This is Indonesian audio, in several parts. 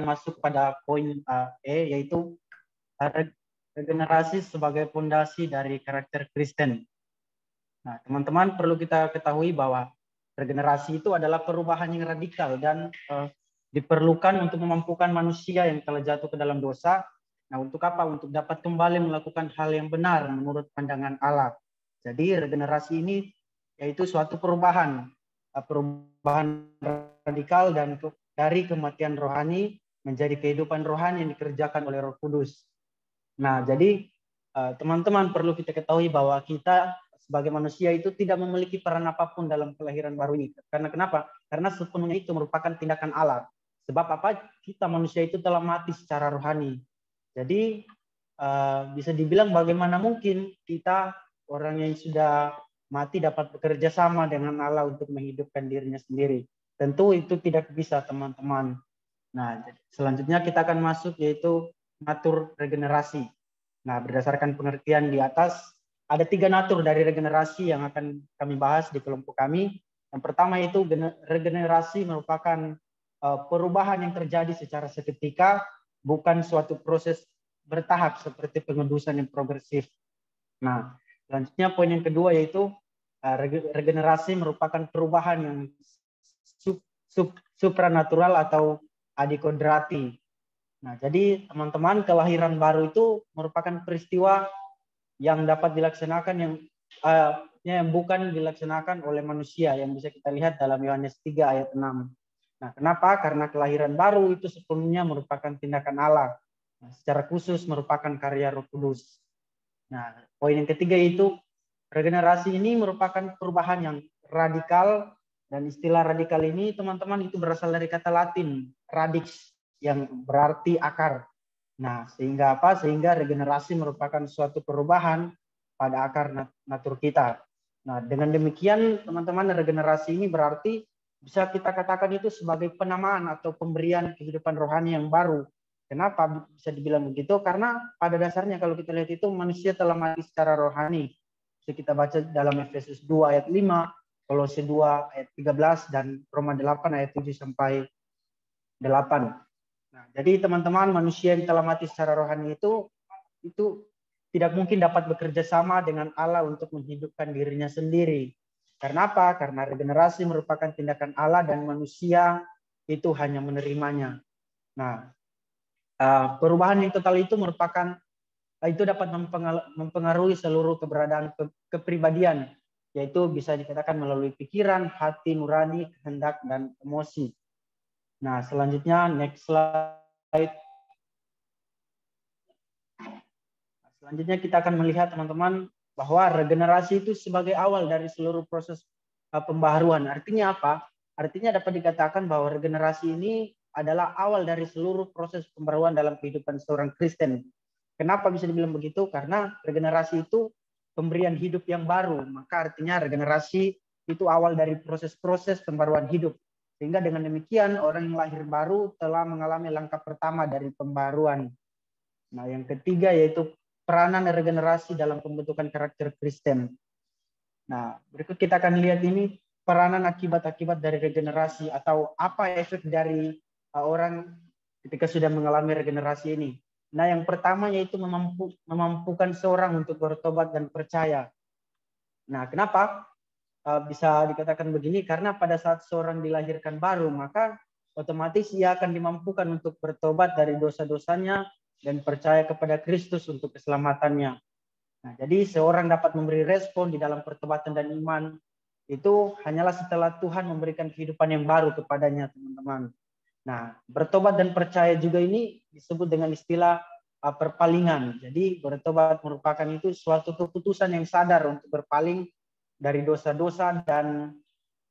masuk pada poin yaitu regenerasi sebagai fondasi dari karakter Kristen. Nah, teman-teman perlu kita ketahui bahwa regenerasi itu adalah perubahan yang radikal dan diperlukan untuk memampukan manusia yang telah jatuh ke dalam dosa. Nah, untuk apa? Untuk dapat kembali melakukan hal yang benar menurut pandangan Allah. Jadi regenerasi ini yaitu suatu perubahan radikal dan dari kematian rohani menjadi kehidupan rohani yang dikerjakan oleh Roh Kudus. Nah, jadi teman-teman perlu kita ketahui bahwa kita sebagai manusia itu tidak memiliki peran apapun dalam kelahiran baru ini. Karena kenapa? Karena sepenuhnya itu merupakan tindakan Allah. Sebab apa? Kita manusia itu telah mati secara rohani. Jadi bisa dibilang bagaimana mungkin kita orang yang sudah mati dapat bekerja sama dengan Allah untuk menghidupkan dirinya sendiri. Tentu itu tidak bisa, teman-teman. Nah, selanjutnya kita akan masuk yaitu natur regenerasi. Nah, berdasarkan pengertian di atas, ada 3 natur dari regenerasi yang akan kami bahas di kelompok kami. Yang pertama itu regenerasi merupakan perubahan yang terjadi secara seketika, bukan suatu proses bertahap seperti pengudusan yang progresif. Nah, selanjutnya poin yang kedua yaitu regenerasi merupakan perubahan yang supranatural atau adikodrati. Nah, jadi teman-teman, kelahiran baru itu merupakan peristiwa yang dapat dilaksanakan yang bukan dilaksanakan oleh manusia, yang bisa kita lihat dalam Yohanes 3 ayat 6. Nah, kenapa? Karena kelahiran baru itu sepenuhnya merupakan tindakan Allah. Nah, secara khusus merupakan karya Roh Kudus. Nah, poin yang ketiga itu regenerasi ini merupakan perubahan yang radikal, dan istilah radikal ini teman-teman itu berasal dari kata Latin radix yang berarti akar. Nah, sehingga apa? Sehingga regenerasi merupakan suatu perubahan pada akar natur kita. Nah, dengan demikian teman-teman, regenerasi ini berarti bisa kita katakan itu sebagai penamaan atau pemberian kehidupan rohani yang baru. Kenapa bisa dibilang begitu? Karena pada dasarnya kalau kita lihat itu manusia telah mati secara rohani. Bisa kita baca dalam Efesus 2 ayat 5, Kolose 2 ayat 13, dan Roma 8 ayat 7 sampai 8. Nah, jadi teman-teman, manusia yang telah mati secara rohani itu tidak mungkin dapat bekerja sama dengan Allah untuk menghidupkan dirinya sendiri. Karena apa? Karena regenerasi merupakan tindakan Allah dan manusia itu hanya menerimanya. Nah, perubahan yang total itu dapat mempengaruhi seluruh keberadaan kepribadian, yaitu bisa dikatakan melalui pikiran, hati nurani, kehendak, dan emosi. Nah, selanjutnya next slide. Selanjutnya kita akan melihat teman-teman bahwa regenerasi itu sebagai awal dari seluruh proses pembaharuan. Artinya apa? Artinya dapat dikatakan bahwa regenerasi ini adalah awal dari seluruh proses pembaharuan dalam kehidupan seorang Kristen. Kenapa bisa dibilang begitu? Karena regenerasi itu pemberian hidup yang baru. Maka artinya regenerasi itu awal dari proses-proses pembaruan hidup. Sehingga dengan demikian orang yang lahir baru telah mengalami langkah pertama dari pembaruan. Nah, yang ketiga yaitu peranan regenerasi dalam pembentukan karakter Kristen. Nah, berikut kita akan lihat ini peranan akibat-akibat dari regenerasi atau apa efek dari orang ketika sudah mengalami regenerasi ini. Nah, yang pertama yaitu memampukan seorang untuk bertobat dan percaya. Nah, kenapa bisa dikatakan begini? Karena pada saat seorang dilahirkan baru, maka otomatis ia akan dimampukan untuk bertobat dari dosa-dosanya dan percaya kepada Kristus untuk keselamatannya. Nah, jadi seorang dapat memberi respon di dalam pertobatan dan iman itu hanyalah setelah Tuhan memberikan kehidupan yang baru kepadanya, teman-teman. Nah, bertobat dan percaya juga ini disebut dengan istilah perpalingan. Jadi bertobat merupakan itu suatu keputusan yang sadar untuk berpaling dari dosa-dosa, dan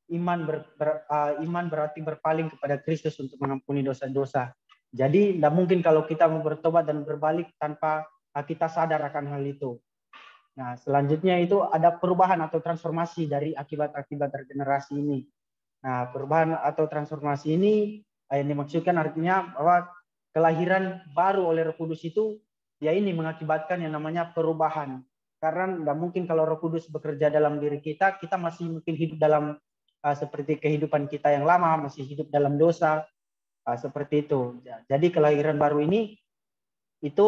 iman berarti berpaling kepada Kristus untuk mengampuni dosa-dosa. Jadi tidak mungkin kalau kita mau bertobat dan berbalik tanpa kita sadar akan hal itu. Nah, selanjutnya itu ada perubahan atau transformasi dari akibat-akibat regenerasi ini. Nah, perubahan atau transformasi ini yang dimaksudkan artinya bahwa kelahiran baru oleh Roh Kudus itu ya ini mengakibatkan yang namanya perubahan. Karena tidak mungkin kalau Roh Kudus bekerja dalam diri kita masih mungkin hidup dalam seperti kehidupan kita yang lama, masih hidup dalam dosa, Seperti itu. Jadi kelahiran baru ini itu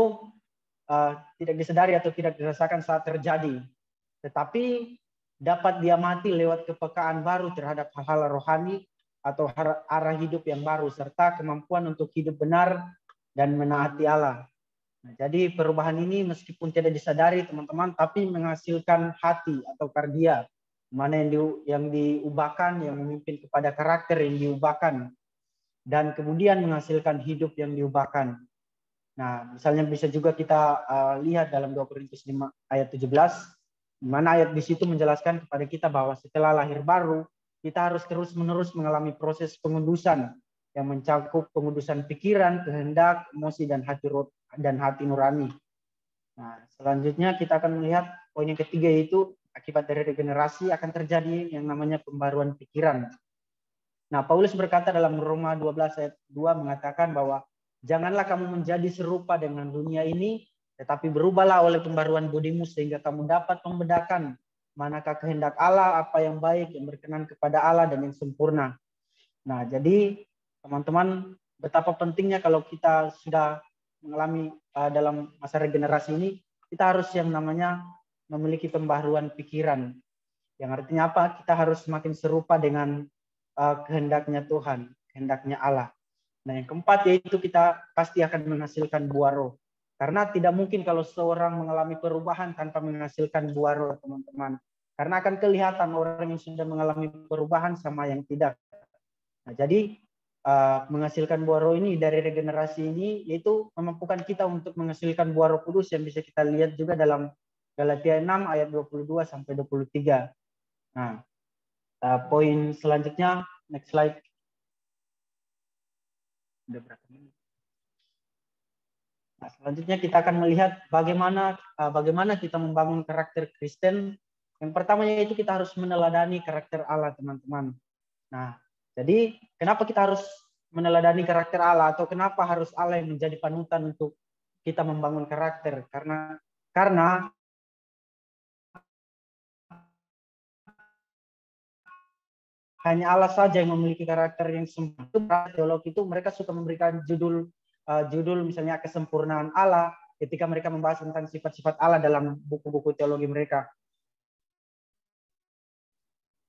tidak disadari atau tidak dirasakan saat terjadi, tetapi dapat diamati lewat kepekaan baru terhadap hal-hal rohani atau arah hidup yang baru serta kemampuan untuk hidup benar dan menaati Allah. Nah, jadi perubahan ini meskipun tidak disadari teman-teman, tapi menghasilkan hati atau kardia, mana yang diubahkan, yang memimpin kepada karakter yang diubahkan, dan kemudian menghasilkan hidup yang diubahkan. Nah, misalnya bisa juga kita lihat dalam 2 Korintus 5 ayat 17, di mana ayat di situ menjelaskan kepada kita bahwa setelah lahir baru, kita harus terus-menerus mengalami proses pengudusan yang mencakup pengudusan pikiran, kehendak, emosi, dan hati nurani. Nah, selanjutnya kita akan melihat poin yang ketiga, yaitu akibat dari regenerasi akan terjadi yang namanya pembaruan pikiran. Nah, Paulus berkata dalam Roma 12 ayat 2 mengatakan bahwa janganlah kamu menjadi serupa dengan dunia ini, tetapi berubahlah oleh pembaruan budimu sehingga kamu dapat membedakan manakah kehendak Allah, apa yang baik, yang berkenan kepada Allah, dan yang sempurna. Nah, jadi teman-teman, betapa pentingnya kalau kita sudah mengalami dalam masa regenerasi ini, kita harus yang namanya memiliki pembaruan pikiran. Yang artinya apa? Kita harus semakin serupa dengan kehendaknya Tuhan, kehendaknya Allah. Nah, yang keempat yaitu kita pasti akan menghasilkan buah roh. Karena tidak mungkin kalau seorang mengalami perubahan tanpa menghasilkan buah roh, teman-teman. Karena akan kelihatan orang yang sudah mengalami perubahan sama yang tidak. Nah, jadi menghasilkan buah roh ini dari regenerasi ini yaitu memampukan kita untuk menghasilkan buah roh kudus yang bisa kita lihat juga dalam Galatia 6 ayat 22 sampai 23. Nah, poin selanjutnya, next slide. Udah berapa menit? Nah, selanjutnya kita akan melihat bagaimana kita membangun karakter Kristen. Yang pertama yaitu kita harus meneladani karakter Allah, teman-teman. Nah, jadi kenapa kita harus meneladani karakter Allah, atau kenapa harus Allah yang menjadi panutan untuk kita membangun karakter? Karena hanya Allah saja yang memiliki karakter yang sempurna. Teolog itu mereka suka memberikan judul misalnya kesempurnaan Allah ketika mereka membahas tentang sifat-sifat Allah dalam buku-buku teologi mereka.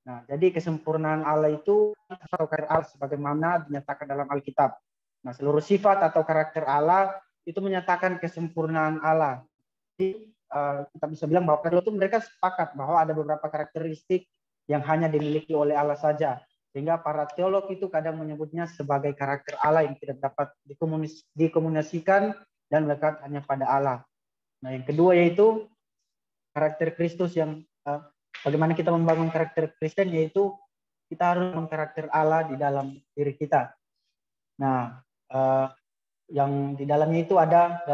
Nah, jadi kesempurnaan Allah itu atau karakter Allah sebagaimana dinyatakan dalam Alkitab. Nah, seluruh sifat atau karakter Allah itu menyatakan kesempurnaan Allah. Jadi kita bisa bilang bahwa itu mereka sepakat bahwa ada beberapa karakteristik yang hanya dimiliki oleh Allah saja. Sehingga para teolog itu kadang menyebutnya sebagai karakter Allah yang tidak dapat dikomunikasikan dan melekat hanya pada Allah. Nah, yang kedua yaitu karakter Kristus yang bagaimana kita membangun karakter Kristen, yaitu kita harus membangun karakter Allah di dalam diri kita. Nah, yang di dalamnya itu ada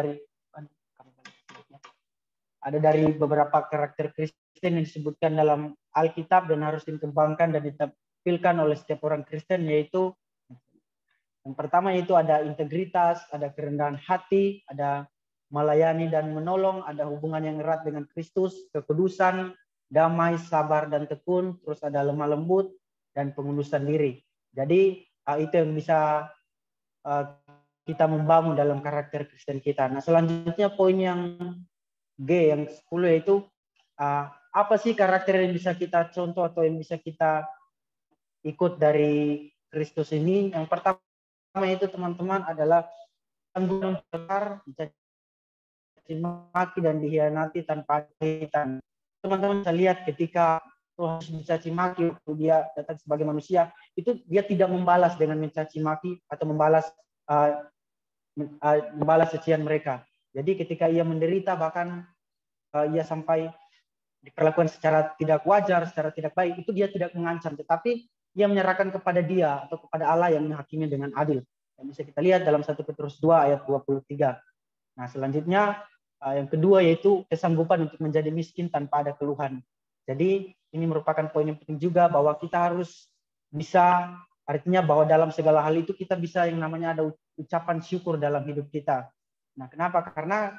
dari beberapa karakter Kristen yang disebutkan dalam Alkitab dan harus dikembangkan dan ditampilkan oleh setiap orang Kristen, yaitu yang pertama yaitu ada integritas, ada kerendahan hati, ada melayani dan menolong, ada hubungan yang erat dengan Kristus, kekudusan, damai, sabar, dan tekun, terus ada lemah lembut, dan pengundusan diri. Jadi itu yang bisa kita membangun dalam karakter Kristen kita. Nah, selanjutnya poin yang G, yang 10, yaitu apa sih karakter yang bisa kita contoh atau yang bisa kita ikut dari Kristus ini. Yang pertama itu teman-teman adalah tanggung jawab, dicaci maki dan dihianati tanpa kaitan. Teman-teman bisa lihat ketika Tuhan mencaci maki waktu dia datang sebagai manusia, itu dia tidak membalas dengan mencaci maki atau membalas cacian mereka. Jadi ketika ia menderita, bahkan ia sampai diperlakukan secara tidak wajar, secara tidak baik, itu dia tidak mengancam, tetapi ia menyerahkan kepada dia atau kepada Allah yang menghakimi dengan adil. Yang bisa kita lihat dalam 1 Petrus 2 ayat 23. Nah, selanjutnya yang kedua yaitu kesanggupan untuk menjadi miskin tanpa ada keluhan. Jadi ini merupakan poin yang penting juga, bahwa kita harus bisa, artinya bahwa dalam segala hal itu kita bisa yang namanya ada ucapan syukur dalam hidup kita. Nah, kenapa? Karena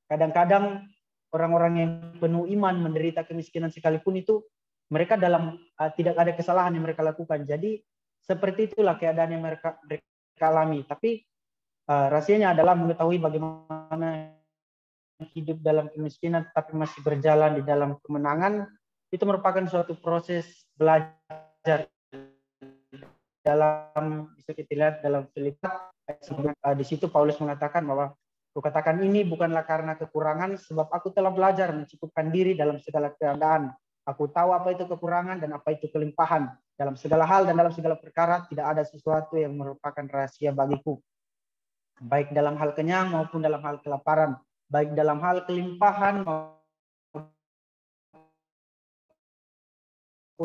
kadang-kadang orang-orang yang penuh iman menderita kemiskinan sekalipun itu mereka dalam tidak ada kesalahan yang mereka lakukan. Jadi seperti itulah keadaan yang mereka alami. Tapi rahasianya adalah mengetahui bagaimana hidup dalam kemiskinan tapi masih berjalan di dalam kemenangan. Itu merupakan suatu proses belajar. Dalam bisa kita lihat dalam Filipi di situ Paulus mengatakan bahwa kukatakan ini bukanlah karena kekurangan, sebab aku telah belajar mencukupkan diri dalam segala keadaan. Aku tahu apa itu kekurangan dan apa itu kelimpahan. Dalam segala hal dan dalam segala perkara tidak ada sesuatu yang merupakan rahasia bagiku. Baik dalam hal kenyang maupun dalam hal kelaparan. Baik dalam hal kelimpahan maupun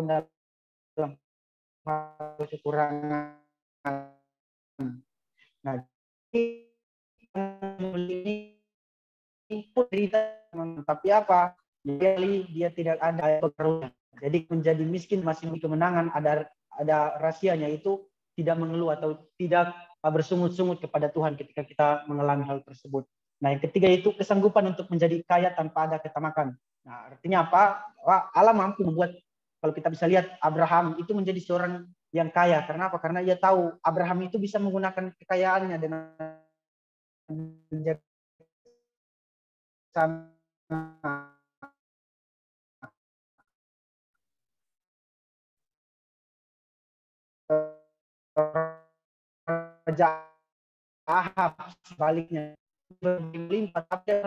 dalam hal kekurangan. Nah, ini pun tapi apa? Dia tidak ada pengaruhnya. Jadi menjadi miskin masih memiliki kemenangan, ada rahasianya, itu tidak mengeluh atau tidak bersungut-sungut kepada Tuhan ketika kita mengalami hal tersebut. Nah, yang ketiga itu kesanggupan untuk menjadi kaya tanpa ada ketamakan. Nah, artinya apa? Allah mampu membuat, kalau kita bisa lihat Abraham itu menjadi seorang yang kaya. Karena apa? Karena ia tahu Abraham itu bisa menggunakan kekayaannya dengan Raja Ahab sebaliknya berlimpah, tapi